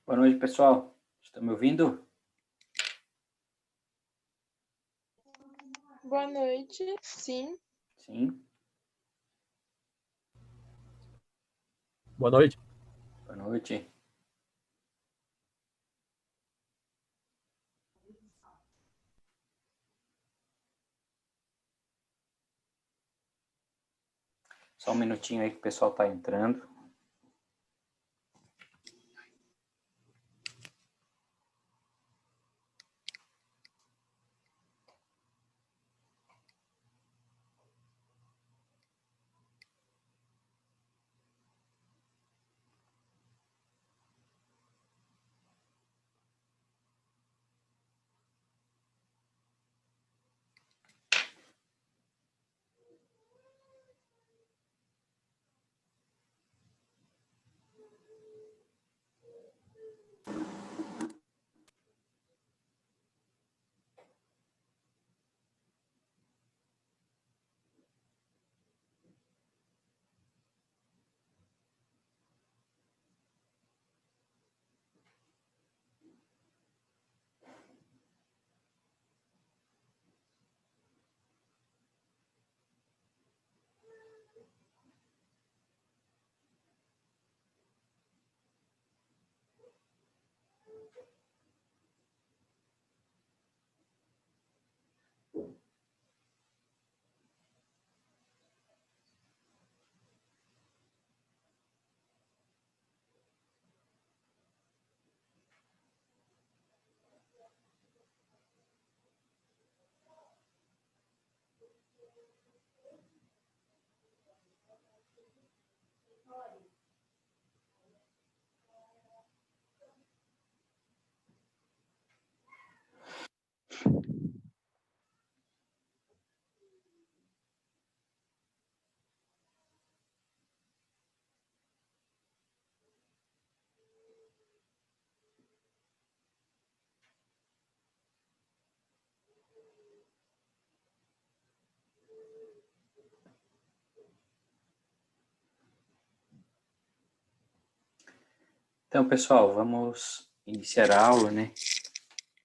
Boa noite, pessoal. Estão me ouvindo? Boa noite, sim. Sim. Boa noite. Boa noite. Só um minutinho aí que o pessoal está entrando. Então, pessoal, vamos iniciar a aula, né?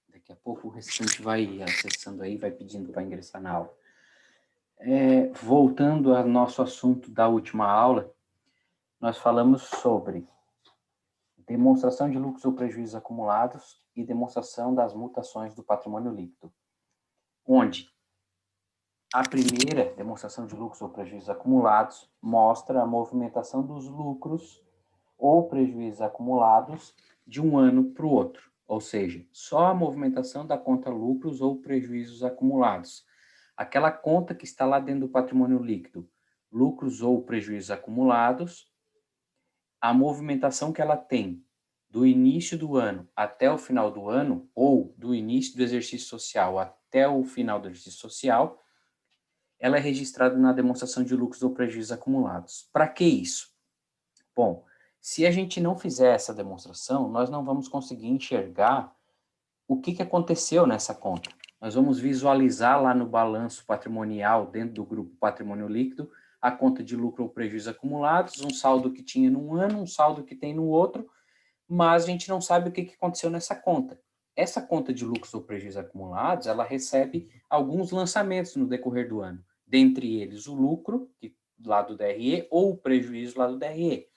Daqui a pouco o restante vai acessando aí, vai pedindo para ingressar na aula. Voltando ao nosso assunto da última aula, nós falamos sobre demonstração de lucros ou prejuízos acumulados e demonstração das mutações do patrimônio líquido, onde a primeira demonstração de lucros ou prejuízos acumulados mostra a movimentação dos lucros ou prejuízos acumulados de um ano para o outro, ou seja, só a movimentação da conta lucros ou prejuízos acumulados. Aquela conta que está lá dentro do patrimônio líquido, lucros ou prejuízos acumulados, a movimentação que ela tem do início do ano até o final do ano, ou do início do exercício social até o final do exercício social, ela é registrada na demonstração de lucros ou prejuízos acumulados. Para que isso? Bom, se a gente não fizer essa demonstração, nós não vamos conseguir enxergar o que aconteceu nessa conta. Nós vamos visualizar lá no balanço patrimonial, dentro do grupo patrimônio líquido, a conta de lucro ou prejuízo acumulados, um saldo que tinha num ano, um saldo que tem no outro, mas a gente não sabe o que aconteceu nessa conta. Essa conta de lucros ou prejuízos acumulados, ela recebe alguns lançamentos no decorrer do ano, dentre eles o lucro, lá do DRE, ou o prejuízo lá do DRE.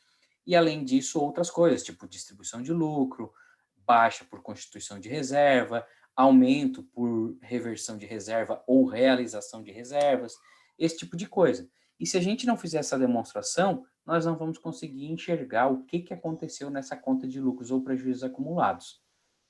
E, além disso, outras coisas, tipo distribuição de lucro, baixa por constituição de reserva, aumento por reversão de reserva ou realização de reservas, esse tipo de coisa. E se a gente não fizer essa demonstração, nós não vamos conseguir enxergar o que aconteceu nessa conta de lucros ou prejuízos acumulados,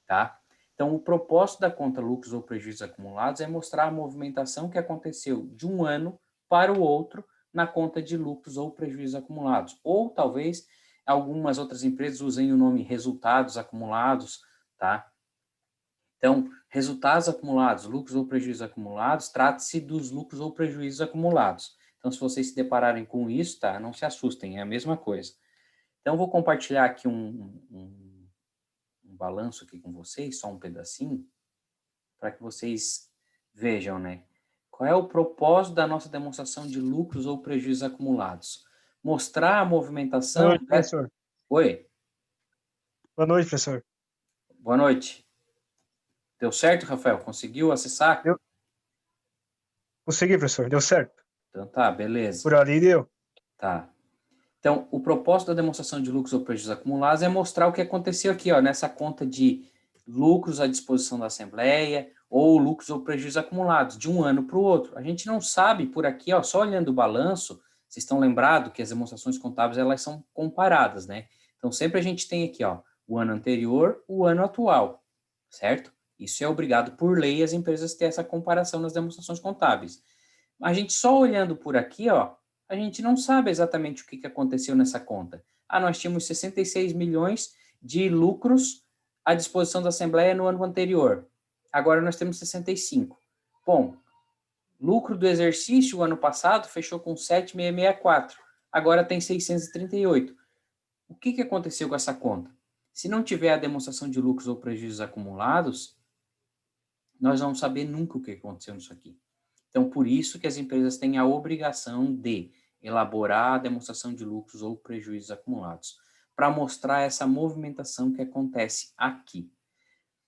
tá? Então, o propósito da conta lucros ou prejuízos acumulados é mostrar a movimentação que aconteceu de um ano para o outro na conta de lucros ou prejuízos acumulados. Ou, talvez, algumas outras empresas usem o nome resultados acumulados, tá? Então, resultados acumulados, lucros ou prejuízos acumulados, trata-se dos lucros ou prejuízos acumulados. Então, se vocês se depararem com isso, tá? Não se assustem, é a mesma coisa. Então, vou compartilhar aqui um balanço aqui com vocês, só um pedacinho, para que vocês vejam, né? Qual é o propósito da nossa demonstração de lucros ou prejuízos acumulados? Mostrar a movimentação... Oi, professor. Oi. Boa noite, professor. Boa noite. Deu certo, Rafael? Conseguiu acessar? Consegui, professor. Deu certo. Então tá, beleza. Por ali deu. Tá. Então, o propósito da demonstração de lucros ou prejuízos acumulados é mostrar o que aconteceu aqui, ó, nessa conta de lucros à disposição da Assembleia ou lucros ou prejuízos acumulados de um ano para o outro. A gente não sabe por aqui, ó, só olhando o balanço, vocês estão lembrados que as demonstrações contábeis elas são comparadas, né? Então, sempre a gente tem aqui, ó, o ano anterior, o ano atual, certo? Isso é obrigado por lei as empresas ter essa comparação nas demonstrações contábeis. A gente só olhando por aqui, ó, a gente não sabe exatamente o que aconteceu nessa conta. Ah, nós tínhamos 66 milhões de lucros à disposição da Assembleia no ano anterior. Agora nós temos 65. Bom, lucro do exercício, o ano passado, fechou com 7.664. Agora tem 638. O que aconteceu com essa conta? Se não tiver a demonstração de lucros ou prejuízos acumulados, nós vamos saber nunca o que aconteceu nisso aqui. Então, por isso que as empresas têm a obrigação de elaborar a demonstração de lucros ou prejuízos acumulados, para mostrar essa movimentação que acontece aqui.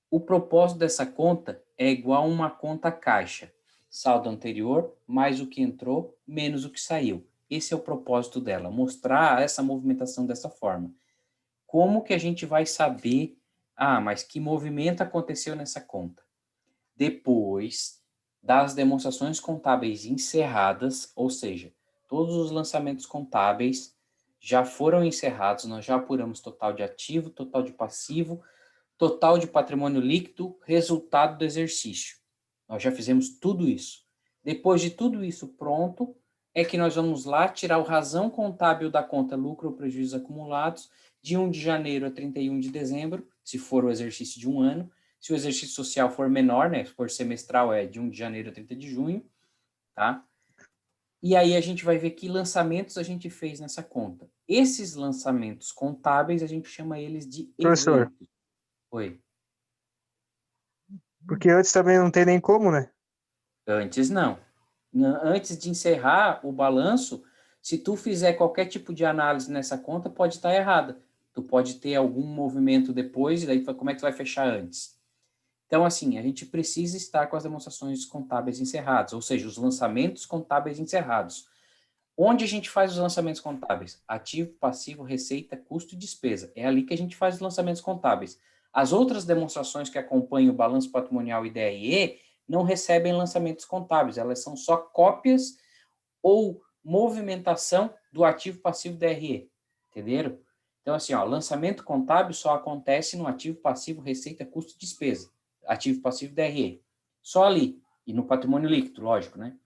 O propósito dessa conta é igual a uma conta caixa. Saldo anterior, mais o que entrou, menos o que saiu. Esse é o propósito dela, mostrar essa movimentação dessa forma. Como que a gente vai saber, mas que movimento aconteceu nessa conta? Depois das demonstrações contábeis encerradas, ou seja, todos os lançamentos contábeis já foram encerrados, nós já apuramos total de ativo, total de passivo, total de patrimônio líquido, resultado do exercício. Nós já fizemos tudo isso. Depois de tudo isso pronto, é que nós vamos lá tirar o razão contábil da conta lucro ou prejuízos acumulados de 1 de janeiro a 31 de dezembro, se for o exercício de um ano. Se o exercício social for menor, né, for semestral, é de 1 de janeiro a 30 de junho, tá? E aí a gente vai ver que lançamentos a gente fez nessa conta. Esses lançamentos contábeis, a gente chama eles de Professor. eventos. Oi. Porque antes também não tem nem como, né? Antes não. Antes de encerrar o balanço, se tu fizer qualquer tipo de análise nessa conta, pode estar errada. Tu pode ter algum movimento depois, e daí como é que tu vai fechar antes? Então, assim, a gente precisa estar com as demonstrações contábeis encerradas, ou seja, os lançamentos contábeis encerrados. Onde a gente faz os lançamentos contábeis? Ativo, passivo, receita, custo e despesa. É ali que a gente faz os lançamentos contábeis. As outras demonstrações que acompanham o balanço patrimonial e DRE não recebem lançamentos contábeis, elas são só cópias ou movimentação do ativo, passivo DRE. Entenderam? Então, assim, ó, lançamento contábil só acontece no ativo, passivo, receita, custo e despesa. Ativo, passivo, DRE. Só ali. E no patrimônio líquido, lógico, né?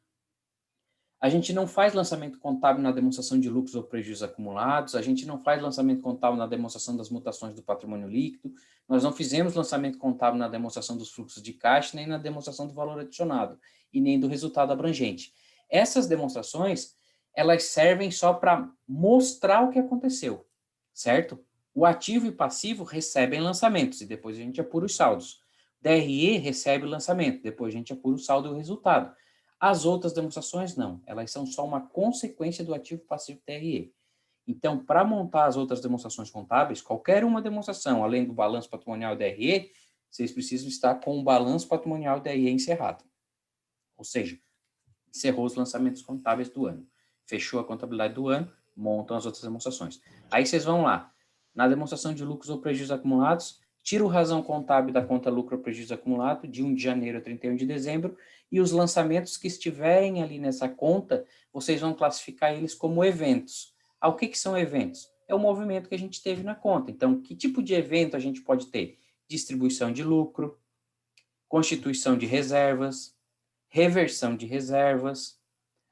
A gente não faz lançamento contábil na demonstração de lucros ou prejuízos acumulados, a gente não faz lançamento contábil na demonstração das mutações do patrimônio líquido, nós não fizemos lançamento contábil na demonstração dos fluxos de caixa, nem na demonstração do valor adicionado, e nem do resultado abrangente. Essas demonstrações, elas servem só para mostrar o que aconteceu, certo? O ativo e passivo recebem lançamentos, e depois a gente apura os saldos. DRE recebe lançamento, depois a gente apura o saldo e o resultado. As outras demonstrações, não. Elas são só uma consequência do ativo passivo TRE. Então, para montar as outras demonstrações contábeis, qualquer uma demonstração, além do balanço patrimonial e DRE, vocês precisam estar com o balanço patrimonial e DRE encerrado. Ou seja, encerrou os lançamentos contábeis do ano. Fechou a contabilidade do ano, montam as outras demonstrações. Aí vocês vão lá, na demonstração de lucros ou prejuízos acumulados, tira o razão contábil da conta lucro ou prejuízo acumulado, de 1 de janeiro a 31 de dezembro, e os lançamentos que estiverem ali nessa conta, vocês vão classificar eles como eventos. O que são eventos? É o movimento que a gente teve na conta. Então, que tipo de evento a gente pode ter? Distribuição de lucro, constituição de reservas, reversão de reservas,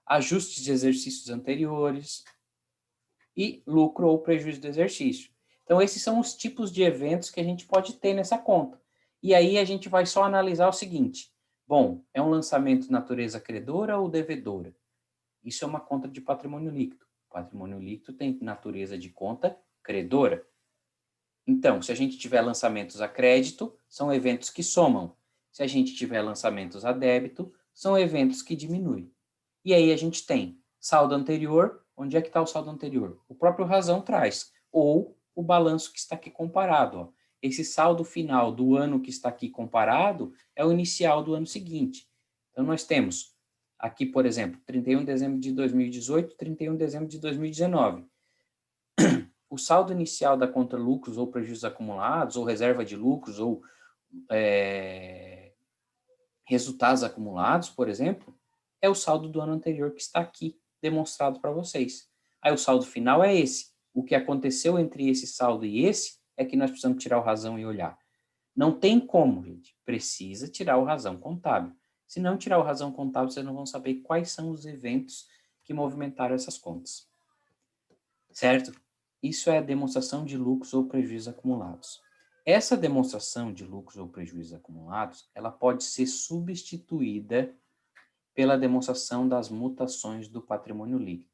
ajustes de exercícios anteriores e lucro ou prejuízo do exercício. Então, esses são os tipos de eventos que a gente pode ter nessa conta. E aí a gente vai só analisar o seguinte: bom, é um lançamento de natureza credora ou devedora? Isso é uma conta de patrimônio líquido. Patrimônio líquido tem natureza de conta credora. Então, se a gente tiver lançamentos a crédito, são eventos que somam. Se a gente tiver lançamentos a débito, são eventos que diminuem. E aí a gente tem saldo anterior. Onde é que está o saldo anterior? O próprio razão traz. Ou o balanço que está aqui comparado. Ó. esse saldo final do ano que está aqui comparado é o inicial do ano seguinte. Então, nós temos aqui, por exemplo, 31 de dezembro de 2018, 31 de dezembro de 2019. O saldo inicial da conta lucros ou prejuízos acumulados, ou reserva de lucros, ou resultados acumulados, por exemplo, é o saldo do ano anterior que está aqui demonstrado para vocês. Aí o saldo final é esse. O que aconteceu entre esse saldo e esse é que nós precisamos tirar o razão e olhar. Não tem como, gente. Precisa tirar o razão contábil. Se não tirar o razão contábil, vocês não vão saber quais são os eventos que movimentaram essas contas. Certo? Isso é a demonstração de lucros ou prejuízos acumulados. Essa demonstração de lucros ou prejuízos acumulados, ela pode ser substituída pela demonstração das mutações do patrimônio líquido.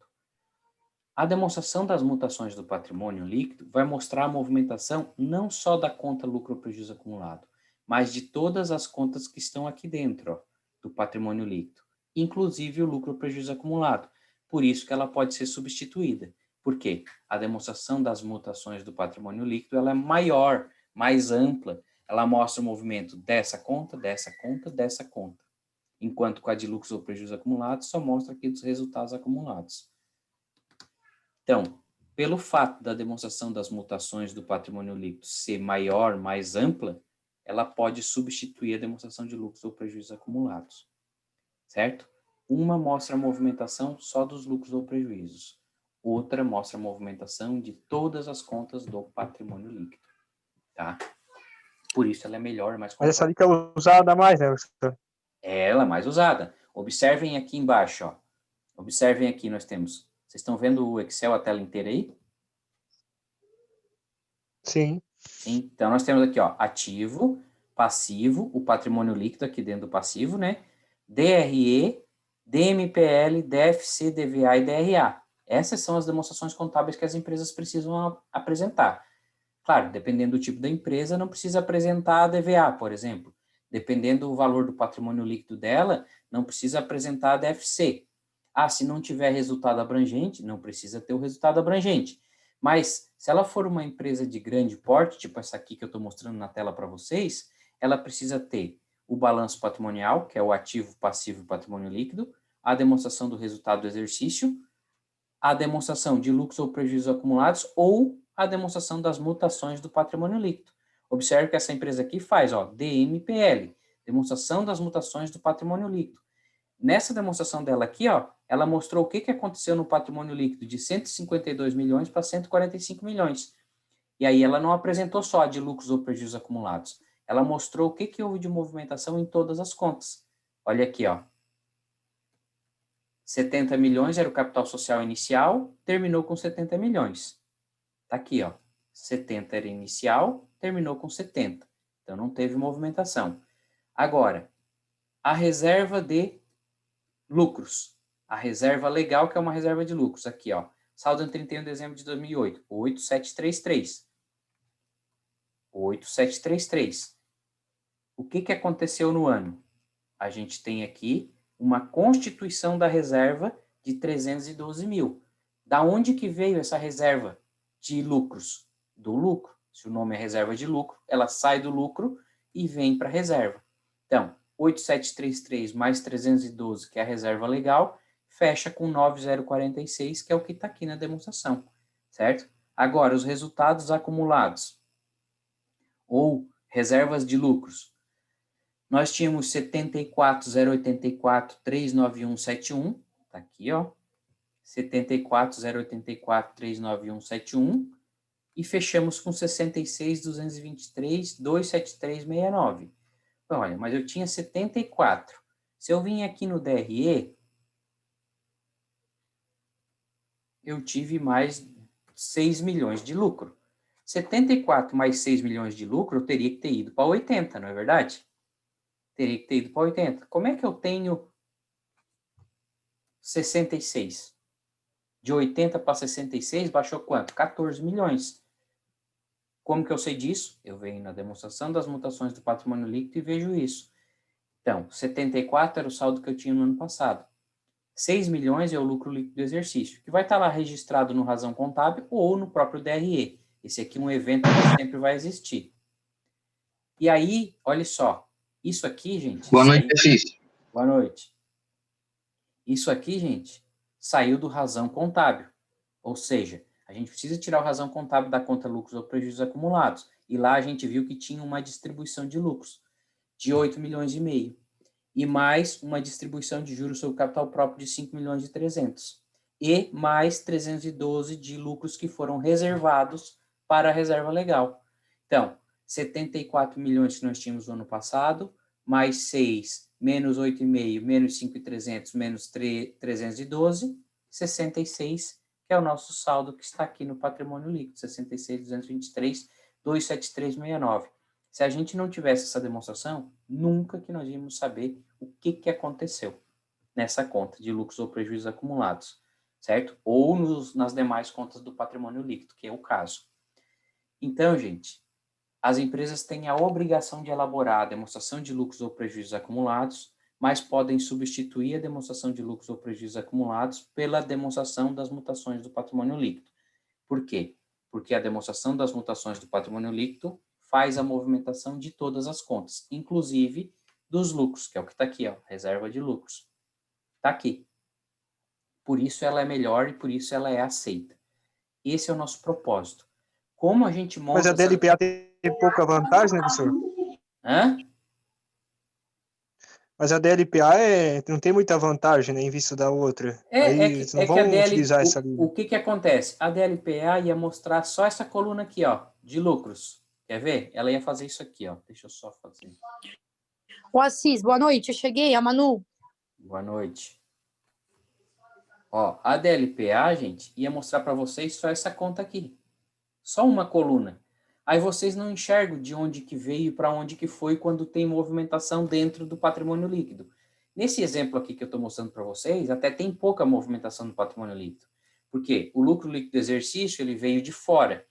A demonstração das mutações do patrimônio líquido vai mostrar a movimentação não só da conta lucro ou prejuízo acumulado, mas de todas as contas que estão aqui dentro, ó, do patrimônio líquido, inclusive o lucro ou prejuízo acumulado. Por isso que ela pode ser substituída. Por quê? A demonstração das mutações do patrimônio líquido ela é maior, mais ampla. Ela mostra o movimento dessa conta, dessa conta, dessa conta. Enquanto com a de lucros ou prejuízos acumulados só mostra aqui dos resultados acumulados. Então, pelo fato da demonstração das mutações do patrimônio líquido ser maior, mais ampla, ela pode substituir a demonstração de lucros ou prejuízos acumulados, certo? Uma mostra a movimentação só dos lucros ou prejuízos, outra mostra a movimentação de todas as contas do patrimônio líquido, tá? Por isso ela é melhor, mais completa. Mas essa dica é usada mais, né, professor? É ela mais usada. Observem aqui embaixo, ó. Observem aqui, nós temos... Vocês estão vendo o Excel, a tela inteira aí? Sim. Sim. Então, nós temos aqui, ó, ativo, passivo, o patrimônio líquido aqui dentro do passivo, né? DRE, DMPL, DFC, DVA e DRA. Essas são as demonstrações contábeis que as empresas precisam apresentar. Claro, dependendo do tipo da empresa, não precisa apresentar a DVA, por exemplo. Dependendo do valor do patrimônio líquido dela, não precisa apresentar a DFC. Ah, se não tiver resultado abrangente, não precisa ter o resultado abrangente. Mas, se ela for uma empresa de grande porte, tipo essa aqui que eu estou mostrando na tela para vocês, ela precisa ter o balanço patrimonial, que é o ativo, passivo e patrimônio líquido, a demonstração do resultado do exercício, a demonstração de lucros ou prejuízos acumulados ou a demonstração das mutações do patrimônio líquido. Observe que essa empresa aqui faz, ó, DMPL, demonstração das mutações do patrimônio líquido. Nessa demonstração dela aqui, ó, ela mostrou o que aconteceu no patrimônio líquido de 152 milhões para 145 milhões. E aí ela não apresentou só a de lucros ou prejuízos acumulados. Ela mostrou o que houve de movimentação em todas as contas. Olha aqui, ó. 70 milhões era o capital social inicial, terminou com 70 milhões. Tá aqui, ó. 70 era inicial, terminou com 70. Então não teve movimentação. Agora, a reserva de lucros. A reserva legal, que é uma reserva de lucros. Aqui, ó. Saldo em 31 de dezembro de 2008. 8733. 8733. O que aconteceu no ano? A gente tem aqui uma constituição da reserva de 312 mil. Da onde que veio essa reserva de lucros? Do lucro. Se o nome é reserva de lucro, ela sai do lucro e vem para a reserva. Então, 8733 mais 312, que é a reserva legal, fecha com 9046, que é o que está aqui na demonstração, certo? Agora, os resultados acumulados, ou reservas de lucros. Nós tínhamos 74.084.39171, tá aqui, ó, 74.084.39171, e fechamos com 66.223.273.69. Olha, mas eu tinha 74. Se eu vim aqui no DRE, eu tive mais 6 milhões de lucro. 74 mais 6 milhões de lucro, eu teria que ter ido para 80, não é verdade? Teria que ter ido para 80. Como é que eu tenho 66? De 80 para 66, baixou quanto? 14 milhões. Como que eu sei disso? Eu venho na demonstração das mutações do patrimônio líquido e vejo isso. Então, 74 era o saldo que eu tinha no ano passado. 6 milhões é o lucro líquido do exercício, que vai estar lá registrado no razão contábil ou no próprio DRE. Esse aqui é um evento que sempre vai existir, E aí, olha só, isso aqui, gente... Boa noite, Assis. Boa noite. Isso aqui, gente, saiu do razão contábil. Ou seja, a gente precisa tirar o razão contábil da conta lucros ou prejuízos acumulados. E lá a gente viu que tinha uma distribuição de lucros de 8 milhões e meio. E mais uma distribuição de juros sobre capital próprio de 5 milhões e 300. E mais 312 de lucros que foram reservados para a reserva legal. Então, 74 milhões que nós tínhamos no ano passado, mais 6, menos 8,5, menos 5,300, menos 312, 66, que é o nosso saldo que está aqui no patrimônio líquido, 66.223.273,69. Se a gente não tivesse essa demonstração, nunca que nós íamos saber o que aconteceu nessa conta de lucros ou prejuízos acumulados, certo? Ou nas demais contas do patrimônio líquido, que é o caso. Então, gente, as empresas têm a obrigação de elaborar a demonstração de lucros ou prejuízos acumulados, mas podem substituir a demonstração de lucros ou prejuízos acumulados pela demonstração das mutações do patrimônio líquido. Por quê? Porque a demonstração das mutações do patrimônio líquido faz a movimentação de todas as contas, inclusive dos lucros, que é o que está aqui, ó, reserva de lucros. Está aqui. Por isso ela é melhor e por isso ela é aceita. Esse é o nosso propósito. Como a gente monta... Mas a DLPA tem pouca vantagem, né, professor? Hã? Mas a DLPA não tem muita vantagem, né, em vista da outra. Aí eles não que a vão DL, utilizar essa linha. o que acontece? A DLPA ia mostrar só essa coluna aqui, ó, de lucros. Quer ver? Ela ia fazer isso aqui, ó. Deixa eu só fazer. Ô, Assis, boa noite. Eu cheguei, a Manu. Boa noite. Ó, a DLPA, gente, ia mostrar para vocês só essa conta aqui. Só uma coluna. Aí vocês não enxergam de onde que veio e para onde que foi quando tem movimentação dentro do patrimônio líquido. Nesse exemplo aqui que eu estou mostrando para vocês, até tem pouca movimentação no patrimônio líquido. Por quê? O lucro líquido do exercício, ele veio de fora.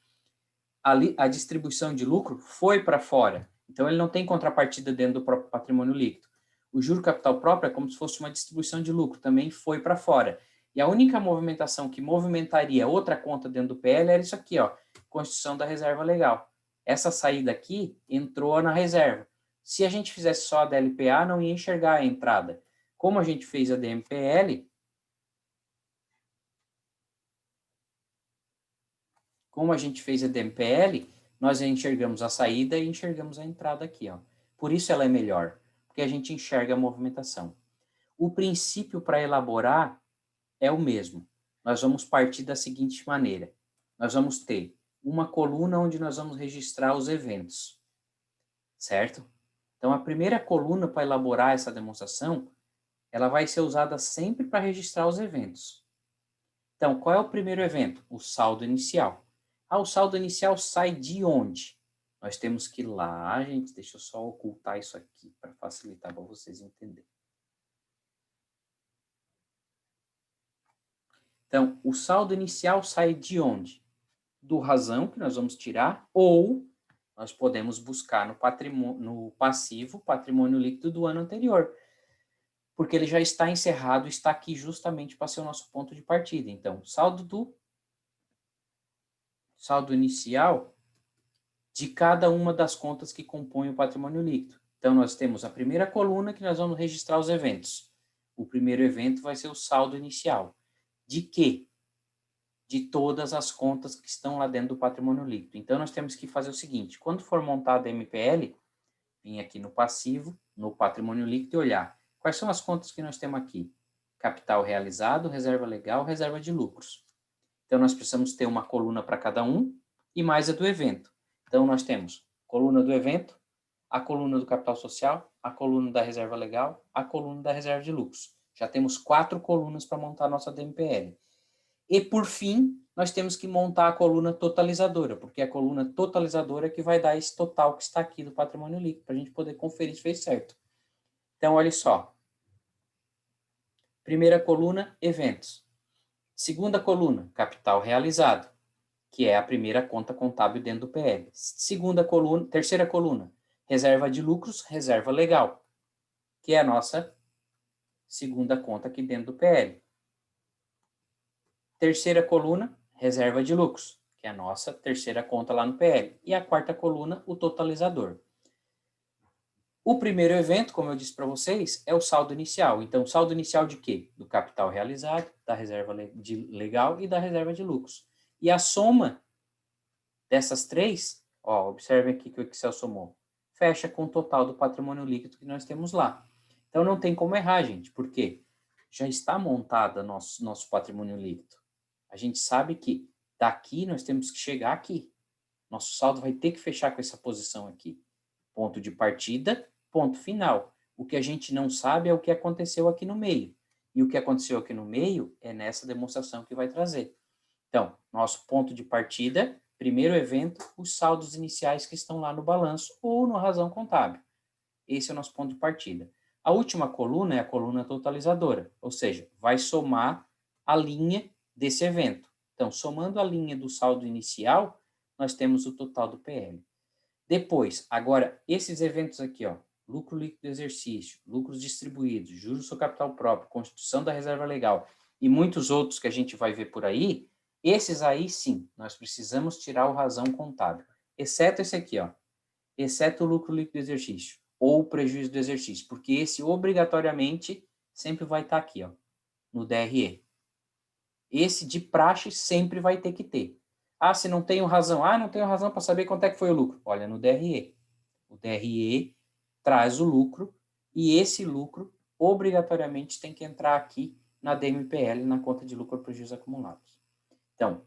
A distribuição de lucro foi para fora. Então, ele não tem contrapartida dentro do próprio patrimônio líquido. O juro capital próprio é como se fosse uma distribuição de lucro, também foi para fora. E a única movimentação que movimentaria outra conta dentro do PL era isso aqui, ó, constituição da reserva legal. Essa saída aqui entrou na reserva. Se a gente fizesse só a DLPA, não ia enxergar a entrada. Como a gente fez a DMPL, nós enxergamos a saída e enxergamos a entrada aqui, ó. Por isso ela é melhor, porque a gente enxerga a movimentação. O princípio para elaborar é o mesmo. Nós vamos partir da seguinte maneira. Nós vamos ter uma coluna onde nós vamos registrar os eventos, certo? Então, a primeira coluna para elaborar essa demonstração, ela vai ser usada sempre para registrar os eventos. Então, qual é o primeiro evento? O saldo inicial. O saldo inicial sai de onde? Nós temos que ir lá, gente, deixa eu só ocultar isso aqui para facilitar para vocês entenderem. Então, o saldo inicial sai de onde? Do razão, que nós vamos tirar, ou nós podemos buscar no passivo patrimônio líquido do ano anterior, porque ele já está encerrado, está aqui justamente para ser o nosso ponto de partida. Então, saldo inicial de cada uma das contas que compõem o patrimônio líquido. Então, nós temos a primeira coluna que nós vamos registrar os eventos. O primeiro evento vai ser o saldo inicial. De quê? De todas as contas que estão lá dentro do patrimônio líquido. Então, nós temos que fazer o seguinte, quando for montada a MPL, vir aqui no passivo, no patrimônio líquido e olhar quais são as contas que nós temos aqui. Capital realizado, reserva legal, reserva de lucros. Então, nós precisamos ter uma coluna para cada um e mais a do evento. Então, nós temos coluna do evento, a coluna do capital social, a coluna da reserva legal, a coluna da reserva de lucros. Já temos 4 colunas para montar a nossa DMPL. E, por fim, nós temos que montar a coluna totalizadora, porque é a coluna totalizadora que vai dar esse total que está aqui do patrimônio líquido, para a gente poder conferir se fez certo. Então, olha só. Primeira coluna, eventos. Segunda coluna, capital realizado, que é a primeira conta contábil dentro do PL. Terceira coluna, reserva de lucros, reserva legal, que é a nossa segunda conta aqui dentro do PL. Terceira coluna, reserva de lucros, que é a nossa terceira conta lá no PL. E a quarta coluna, o totalizador. O primeiro evento, como eu disse para vocês, é o saldo inicial. Então, saldo inicial de quê? Do capital realizado, da reserva legal e da reserva de lucros. E a soma dessas três, ó, observem aqui que o Excel somou, fecha com o total do patrimônio líquido que nós temos lá. Então, não tem como errar, gente, porque já está montada nosso patrimônio líquido. A gente sabe que daqui nós temos que chegar aqui. Nosso saldo vai ter que fechar com essa posição aqui. Ponto de partida, ponto final. O que a gente não sabe é o que aconteceu aqui no meio. E o que aconteceu aqui no meio é nessa demonstração que vai trazer. Então, nosso ponto de partida, primeiro evento, os saldos iniciais que estão lá no balanço ou na razão contábil. Esse é o nosso ponto de partida. A última coluna é a coluna totalizadora, ou seja, vai somar a linha desse evento. Então, somando a linha do saldo inicial, nós temos o total do PL. Depois, agora, esses eventos aqui, ó, lucro líquido do exercício, lucros distribuídos, juros sobre capital próprio, constituição da reserva legal e muitos outros que a gente vai ver por aí, esses aí sim, nós precisamos tirar o razão contábil, exceto esse aqui, ó, exceto o lucro líquido do exercício ou o prejuízo do exercício, porque esse obrigatoriamente sempre vai estar aqui, ó, no DRE. Esse de praxe sempre vai ter que ter. Ah, se não tenho razão. Ah, não tenho razão para saber quanto é que foi o lucro. Olha no DRE. O DRE traz o lucro e esse lucro obrigatoriamente tem que entrar aqui na DMPL, na conta de lucro ou prejuízo acumulados. Então,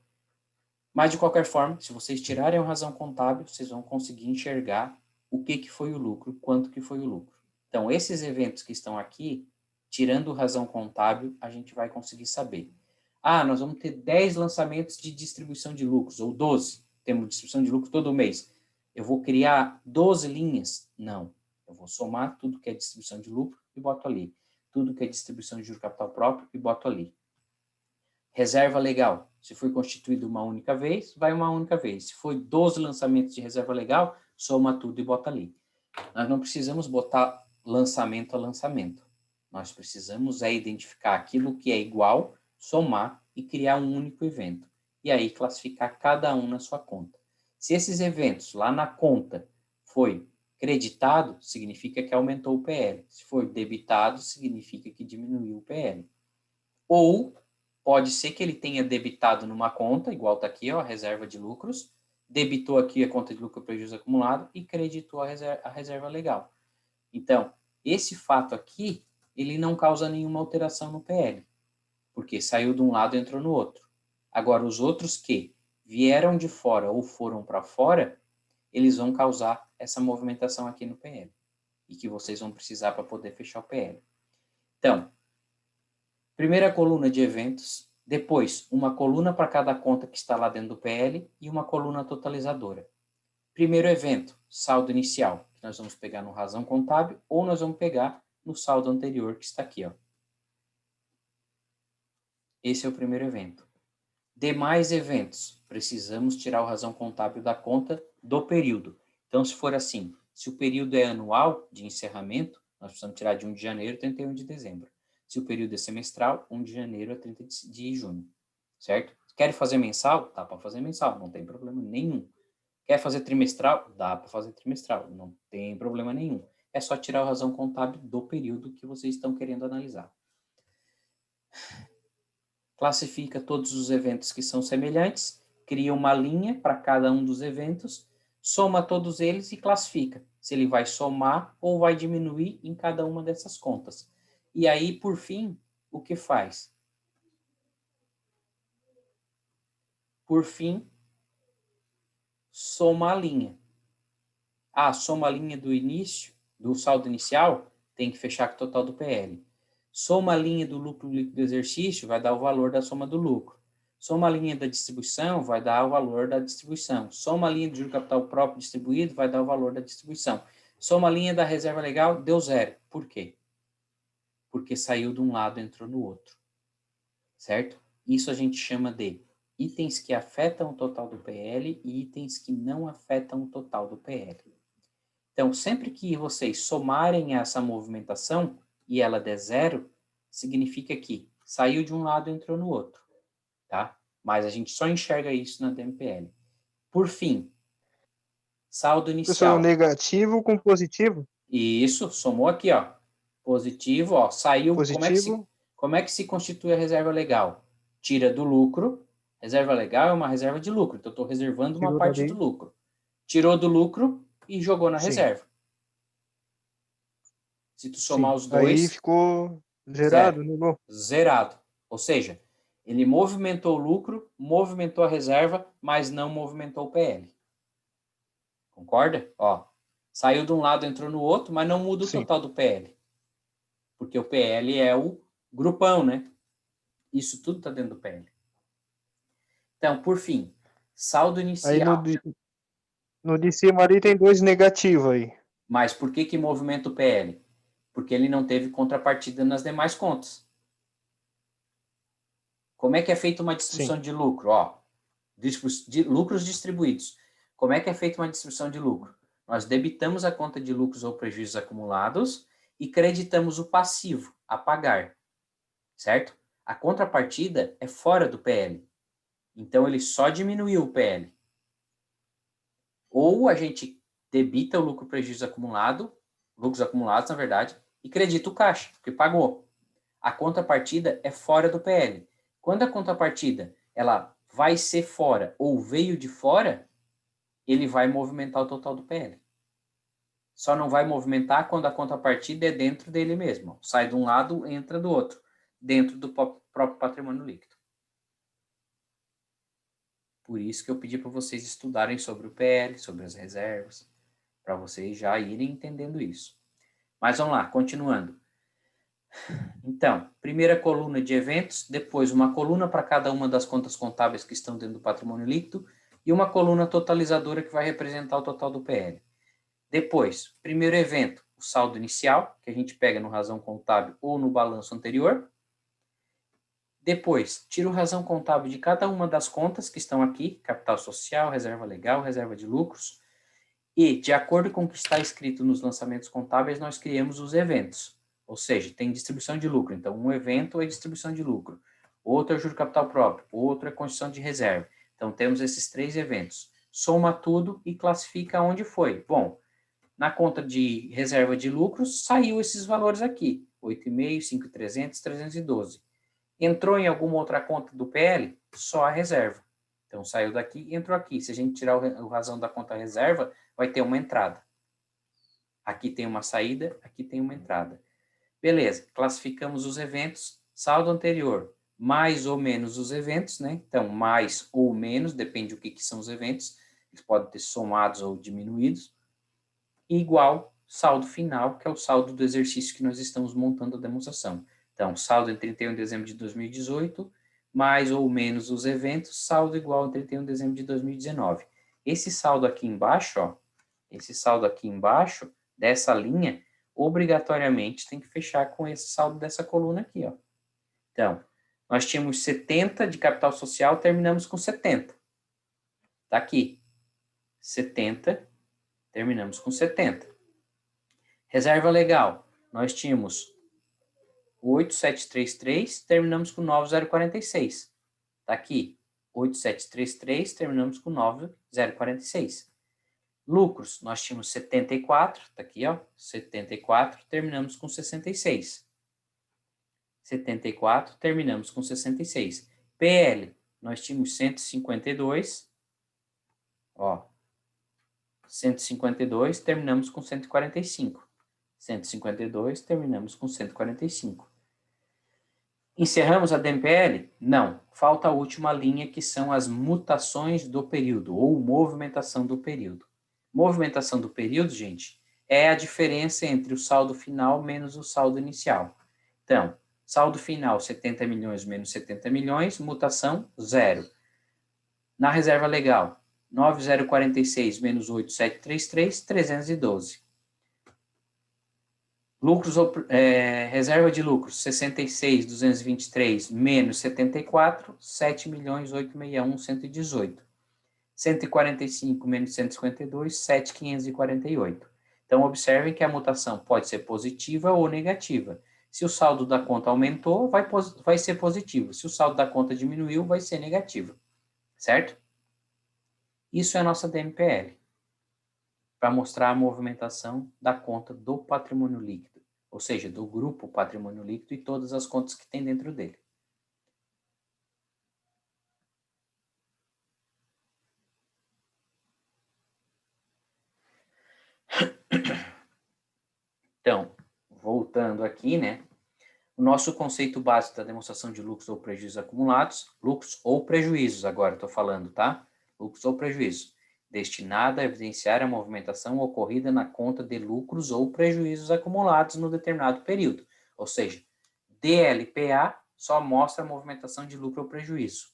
mas de qualquer forma, se vocês tirarem a razão contábil, vocês vão conseguir enxergar o que foi o lucro, quanto que foi o lucro. Então, esses eventos que estão aqui, tirando razão contábil, a gente vai conseguir saber. Ah, nós vamos ter 10 lançamentos de distribuição de lucros, ou 12. Temos distribuição de lucros todo mês. Eu vou criar 12 linhas? Não. Eu vou somar tudo que é distribuição de lucro e boto ali. Tudo que é distribuição de juros capital próprio e boto ali. Reserva legal. Se foi constituído uma única vez, vai uma única vez. Se foi 12 lançamentos de reserva legal, soma tudo e bota ali. Nós não precisamos botar lançamento a lançamento. Nós precisamos identificar aquilo que é igual, somar e criar um único evento. E aí classificar cada um na sua conta. Se esses eventos lá na conta foi creditado, significa que aumentou o PL. Se for debitado, significa que diminuiu o PL. Ou pode ser que ele tenha debitado numa conta, igual está aqui, ó, a reserva de lucros, debitou aqui a conta de lucro e prejuízo acumulado e creditou a reserva legal. Então, esse fato aqui, ele não causa nenhuma alteração no PL, porque saiu de um lado e entrou no outro. Agora, os outros que vieram de fora ou foram para fora, eles vão causar essa movimentação aqui no PL, e que vocês vão precisar para poder fechar o PL. Então, primeira coluna de eventos, depois uma coluna para cada conta que está lá dentro do PL e uma coluna totalizadora. Primeiro evento, saldo inicial, que nós vamos pegar no razão contábil ou nós vamos pegar no saldo anterior que está aqui, ó. Esse é o primeiro evento. Demais eventos, precisamos tirar o razão contábil da conta do período. Então, se for assim, se o período é anual de encerramento, nós precisamos tirar de 1 de janeiro a 31 de dezembro. Se o período é semestral, 1 de janeiro a 30 de junho, certo? Quer fazer mensal? Dá para fazer mensal, não tem problema nenhum. Quer fazer trimestral? Dá para fazer trimestral, não tem problema nenhum. É só tirar a razão contábil do período que vocês estão querendo analisar. Classifica todos os eventos que são semelhantes, cria uma linha para cada um dos eventos, soma todos eles e classifica se ele vai somar ou vai diminuir em cada uma dessas contas. E aí, por fim, o que faz? Por fim, soma a linha. Ah, soma a linha do início, do saldo inicial, tem que fechar com o total do PL. Soma a linha do lucro líquido do exercício, vai dar o valor da soma do lucro. Soma a linha da distribuição, vai dar o valor da distribuição. Soma a linha do juro capital próprio distribuído, vai dar o valor da distribuição. Soma a linha da reserva legal, deu zero. Por quê? Porque saiu de um lado e entrou no outro. Certo? Isso a gente chama de itens que afetam o total do PL e itens que não afetam o total do PL. Então, sempre que vocês somarem essa movimentação e ela der zero, significa que saiu de um lado e entrou no outro, tá? Mas a gente só enxerga isso na DMPL. Por fim, saldo inicial. Pessoal, negativo com positivo? Isso, somou aqui, ó. Positivo, ó. Saiu. Positivo. Como é que se constitui a reserva legal? Tira do lucro. Reserva legal é uma reserva de lucro. Então, eu estou reservando uma Tirou parte dali. do lucro. Tirou do lucro e jogou na Sim. reserva. Se tu somar Sim. os dois... Aí ficou zerado, né? Zerado. Ou seja, ele movimentou o lucro, movimentou a reserva, mas não movimentou o PL. Concorda? Ó, saiu de um lado, entrou no outro, mas não muda o Sim. total do PL. Porque o PL é o grupão, né? Isso tudo está dentro do PL. Então, por fim, saldo Aí inicial. no de cima ali tem 2 negativos aí. Mas por que movimenta o PL? Porque ele não teve contrapartida nas demais contas. Como é que é feita uma distribuição Sim. de lucro? Ó, lucros distribuídos. Como é que é feita uma distribuição de lucro? Nós debitamos a conta de lucros ou prejuízos acumulados e creditamos o passivo a pagar, certo? A contrapartida é fora do PL. Então, ele só diminuiu o PL. Ou a gente debita o lucro prejuízo acumulado, lucros acumulados, na verdade, e credita o caixa, porque pagou. A contrapartida é fora do PL. Quando a contrapartida ela vai ser fora ou veio de fora, ele vai movimentar o total do PL. Só não vai movimentar quando a contrapartida é dentro dele mesmo. Sai de um lado, entra do outro, dentro do próprio patrimônio líquido. Por isso que eu pedi para vocês estudarem sobre o PL, sobre as reservas, para vocês já irem entendendo isso. Mas vamos lá, continuando. Então, primeira coluna de eventos, depois uma coluna para cada uma das contas contábeis que estão dentro do patrimônio líquido e uma coluna totalizadora que vai representar o total do PL. Depois, primeiro evento, o saldo inicial, que a gente pega no razão contábil ou no balanço anterior. Depois, tira o razão contábil de cada uma das contas que estão aqui, capital social, reserva legal, reserva de lucros. E, de acordo com o que está escrito nos lançamentos contábeis, nós criamos os eventos. Ou seja, tem distribuição de lucro. Então, um evento é distribuição de lucro. Outro é juro capital próprio. Outro é constituição de reserva. Então, temos esses 3 eventos. Soma tudo e classifica onde foi. Bom, na conta de reserva de lucros, saiu esses valores aqui. 8,5, 5,300, 312. Entrou em alguma outra conta do PL? Só a reserva. Então, saiu daqui e entrou aqui. Se a gente tirar o razão da conta reserva, vai ter uma entrada. Aqui tem uma saída, aqui tem uma entrada. Beleza, classificamos os eventos, saldo anterior, mais ou menos os eventos, né? Então, mais ou menos, depende do que são os eventos, eles podem ter somados ou diminuídos, igual saldo final, que é o saldo do exercício que nós estamos montando a demonstração. Então, saldo em 31 de dezembro de 2018, mais ou menos os eventos, saldo igual a 31 de dezembro de 2019. Esse saldo aqui embaixo, ó, esse saldo aqui embaixo, dessa linha, obrigatoriamente tem que fechar com esse saldo dessa coluna aqui, ó. Então, nós tínhamos 70 de capital social, terminamos com 70. Tá aqui. 70, terminamos com 70. Reserva legal, nós tínhamos 8733, terminamos com 9046. Tá aqui. 8733, terminamos com 9046. Lucros, nós tínhamos 74, tá aqui, ó, 74, terminamos com 66. 74, terminamos com 66. PL, nós tínhamos 152, ó, 152, terminamos com 145. 152, terminamos com 145. Encerramos a DMPL? Não. Falta a última linha, que são as mutações do período, ou movimentação do período. Movimentação do período, gente, é a diferença entre o saldo final menos o saldo inicial. Então, saldo final, 70 milhões menos 70 milhões, mutação, 0. Na reserva legal, 9,046 menos 8,733, 312. Lucros, reserva de lucros, 66,223 menos 74, 7.861, 118. 145 menos 152, 7.548. Então, observem que a mutação pode ser positiva ou negativa. Se o saldo da conta aumentou, vai ser positivo. Se o saldo da conta diminuiu, vai ser negativo. Certo? Isso é a nossa DMPL. para mostrar a movimentação da conta do patrimônio líquido, ou seja, do grupo patrimônio líquido e todas as contas que tem dentro dele. Então, voltando aqui, né? O nosso conceito básico da demonstração de lucros ou prejuízos acumulados, lucros ou prejuízos agora estou falando, tá? Lucros ou prejuízos, destinado a evidenciar a movimentação ocorrida na conta de lucros ou prejuízos acumulados no determinado período. Ou seja, DLPA só mostra a movimentação de lucro ou prejuízo.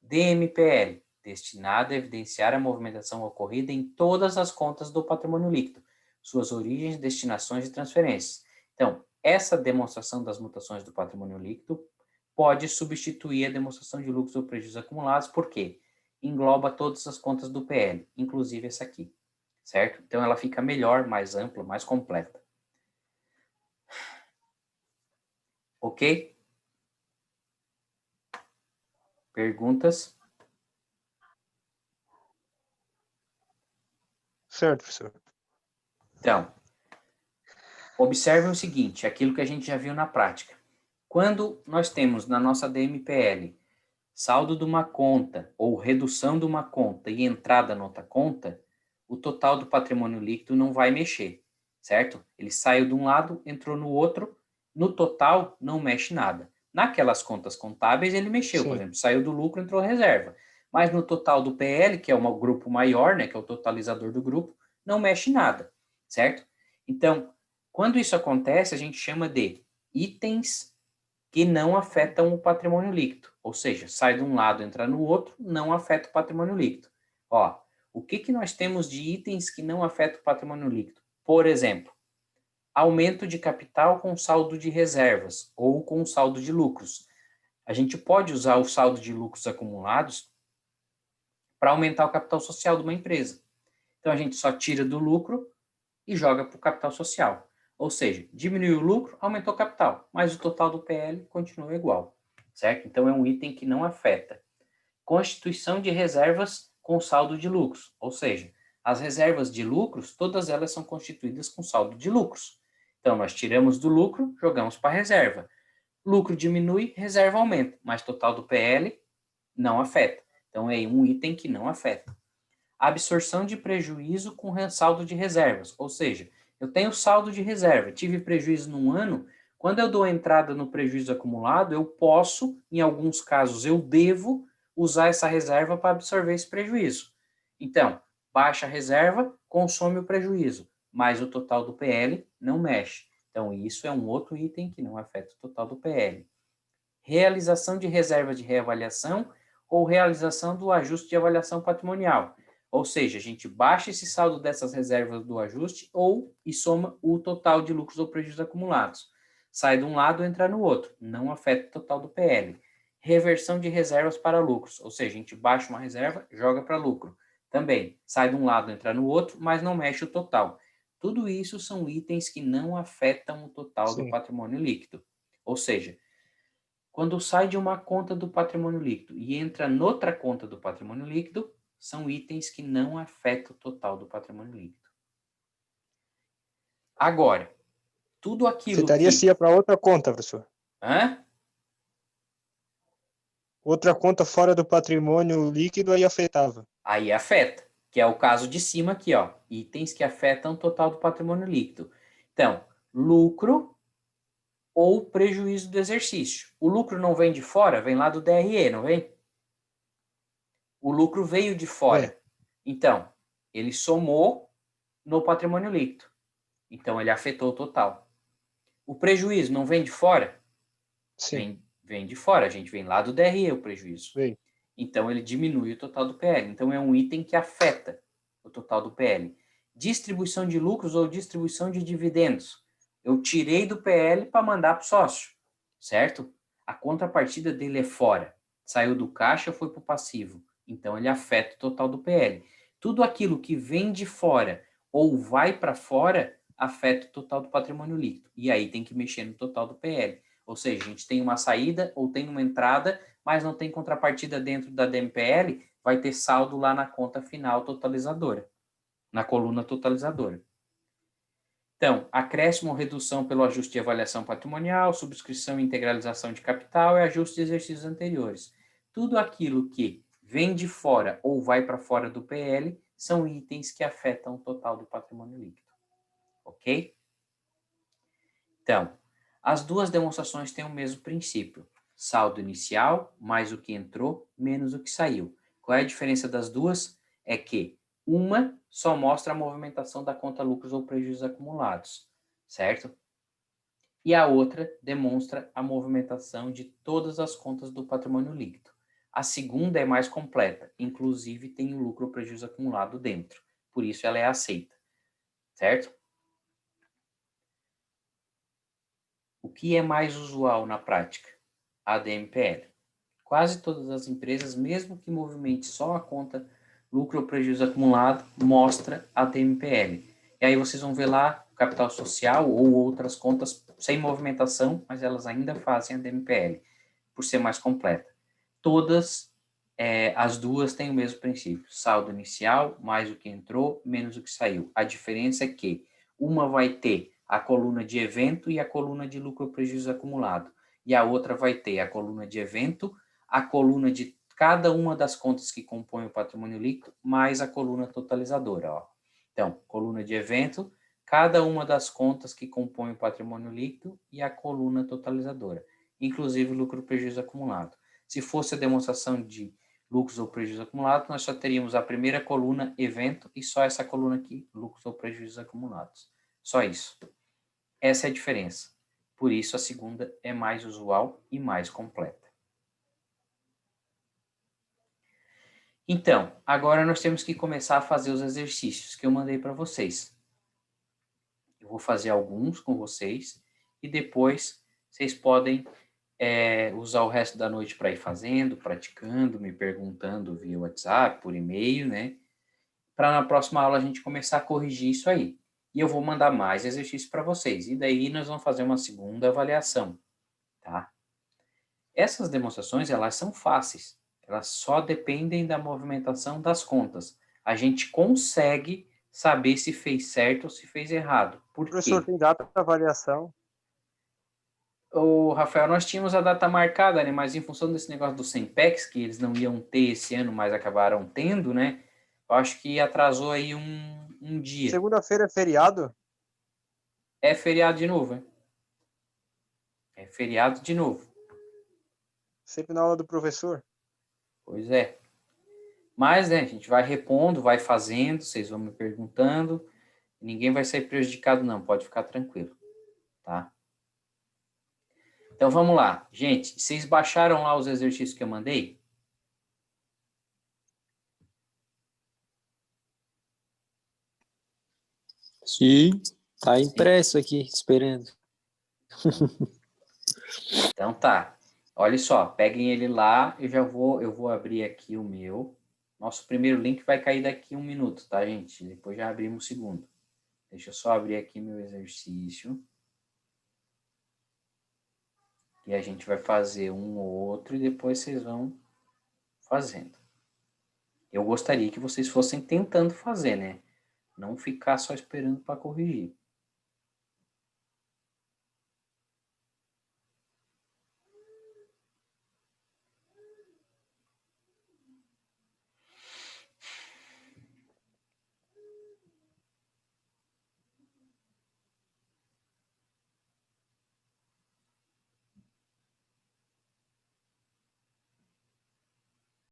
DMPL, destinado a evidenciar a movimentação ocorrida em todas as contas do patrimônio líquido, suas origens, destinações e transferências. Então, essa demonstração das mutações do patrimônio líquido pode substituir a demonstração de lucros ou prejuízos acumulados, porque engloba todas as contas do PL, inclusive essa aqui, certo? Então, ela fica melhor, mais ampla, mais completa. Ok? Perguntas? Certo, professor. Então, observem o seguinte, aquilo que a gente já viu na prática. Quando nós temos na nossa DMPL saldo de uma conta ou redução de uma conta e entrada na outra conta, o total do patrimônio líquido não vai mexer, certo? Ele saiu de um lado, entrou no outro, no total não mexe nada. Naquelas contas contábeis ele mexeu, Sim. por exemplo, saiu do lucro, entrou reserva. Mas no total do PL, que é um grupo maior, né, que é o totalizador do grupo, não mexe nada, certo? Então, quando isso acontece, a gente chama de itens que não afetam o patrimônio líquido. Ou seja, sai de um lado, entra no outro, não afeta o patrimônio líquido. Ó, o que nós temos de itens que não afetam o patrimônio líquido? Por exemplo, aumento de capital com saldo de reservas ou com saldo de lucros. A gente pode usar o saldo de lucros acumulados para aumentar o capital social de uma empresa. Então, a gente só tira do lucro e joga para o capital social. Ou seja, diminuiu o lucro, aumentou o capital, mas o total do PL continua igual, certo? Então, é um item que não afeta. Constituição de reservas com saldo de lucros, ou seja, as reservas de lucros, todas elas são constituídas com saldo de lucros. Então, nós tiramos do lucro, jogamos para a reserva. Lucro diminui, reserva aumenta, mas total do PL não afeta. Então, é um item que não afeta. Absorção de prejuízo com saldo de reservas, ou seja, eu tenho saldo de reserva, tive prejuízo num ano, quando eu dou entrada no prejuízo acumulado, eu posso, em alguns casos eu devo, usar essa reserva para absorver esse prejuízo. Então, baixa a reserva, consome o prejuízo, mas o total do PL não mexe. Então, isso é um outro item que não afeta o total do PL. Realização de reserva de reavaliação ou realização do ajuste de avaliação patrimonial. Ou seja, a gente baixa esse saldo dessas reservas do ajuste e soma o total de lucros ou prejuízos acumulados. Sai de um lado e entra no outro, não afeta o total do PL. Reversão de reservas para lucros, ou seja, a gente baixa uma reserva, joga para lucro. Também, sai de um lado, entra no outro, mas não mexe o total. Tudo isso são itens que não afetam o total do patrimônio líquido. Ou seja, quando sai de uma conta do patrimônio líquido e entra noutra conta do patrimônio líquido, são itens que não afetam o total do patrimônio líquido. Agora, tudo aquilo Afetaria se ia para outra conta, professor. Hã? Outra conta fora do patrimônio líquido aí afetava. Aí afeta, que é o caso de cima aqui, ó. Itens que afetam o total do patrimônio líquido. Então, lucro ou prejuízo do exercício. O lucro não vem de fora, vem lá do DRE, não vem? O lucro veio de fora. Então, ele somou no patrimônio líquido. Então, ele afetou o total. O prejuízo não vem de fora? Sim. Vem de fora, a gente vem lá do DRE o prejuízo. Vem. Então, ele diminui o total do PL. Então, é um item que afeta o total do PL. Distribuição de lucros ou distribuição de dividendos. Eu tirei do PL para mandar para o sócio, certo? A contrapartida dele é fora. Saiu do caixa, foi para o passivo. Então, ele afeta o total do PL. Tudo aquilo que vem de fora ou vai para fora, afeta o total do patrimônio líquido. E aí tem que mexer no total do PL. Ou seja, a gente tem uma saída ou tem uma entrada, mas não tem contrapartida dentro da DMPL, vai ter saldo lá na conta final totalizadora. na coluna totalizadora. Então, acréscimo ou redução pelo ajuste de avaliação patrimonial, subscrição e integralização de capital e ajuste de exercícios anteriores. Tudo aquilo que vem de fora ou vai para fora do PL são itens que afetam o total do patrimônio líquido. Ok? Então, as duas demonstrações têm o mesmo princípio. Saldo inicial, mais o que entrou, menos o que saiu. Qual é a diferença das duas? É que uma só mostra a movimentação da conta lucros ou prejuízos acumulados, certo? E a outra demonstra a movimentação de todas as contas do patrimônio líquido. A segunda é mais completa, inclusive tem o lucro ou prejuízo acumulado dentro. Por isso ela é aceita, certo? O que é mais usual na prática? A DMPL. Quase todas as empresas, mesmo que movimente só a conta lucro ou prejuízo acumulado, mostra a DMPL. E aí vocês vão ver lá o capital social ou outras contas sem movimentação, mas elas ainda fazem a DMPL, por ser mais completa. Todas, as duas têm o mesmo princípio. Saldo inicial, mais o que entrou, menos o que saiu. A diferença é que uma vai ter a coluna de evento e a coluna de lucro ou prejuízo acumulado. E a outra vai ter a coluna de evento, a coluna de cada uma das contas que compõem o patrimônio líquido, mais a coluna totalizadora. Ó. Então, coluna de evento, cada uma das contas que compõem o patrimônio líquido e a coluna totalizadora, inclusive lucro ou prejuízo acumulado. Se fosse a demonstração de lucros ou prejuízos acumulados, nós só teríamos a primeira coluna, evento, e só essa coluna aqui, lucros ou prejuízos acumulados. Só isso. Essa é a diferença. Por isso, a segunda é mais usual e mais completa. Então, agora nós temos que começar a fazer os exercícios que eu mandei para vocês. Eu vou fazer alguns com vocês e depois vocês podem usar o resto da noite para ir fazendo, praticando, me perguntando via WhatsApp, por e-mail, né? Para na próxima aula a gente começar a corrigir isso aí. E eu vou mandar mais exercícios para vocês. E daí nós vamos fazer uma segunda avaliação, tá? Essas demonstrações, elas são fáceis. Elas só dependem da movimentação das contas. A gente consegue saber se fez certo ou se fez errado. Por quê? Professor, tem data para avaliação? Ô, Rafael, nós tínhamos a data marcada, né? Mas em função desse negócio do Sempex, que eles não iam ter esse ano, mas acabaram tendo, né? Eu acho que atrasou aí um dia. Segunda-feira é feriado? É feriado de novo, hein? É feriado de novo. Sempre na aula do professor? Pois é. Mas, né, a gente vai repondo, vai fazendo, vocês vão me perguntando. Ninguém vai sair prejudicado, não. Pode ficar tranquilo, tá? Então, vamos lá. Gente, vocês baixaram lá os exercícios que eu mandei? Sim, tá impresso aqui, esperando. Então, tá. Olha só, peguem ele lá. Eu vou abrir aqui o meu. Nosso primeiro link vai cair daqui a 1 minuto, tá, gente? Depois já abrimos o segundo. Deixa eu só abrir aqui meu exercício. E a gente vai fazer um ou outro e depois vocês vão fazendo. Eu gostaria que vocês fossem tentando fazer, né? Não ficar só esperando para corrigir.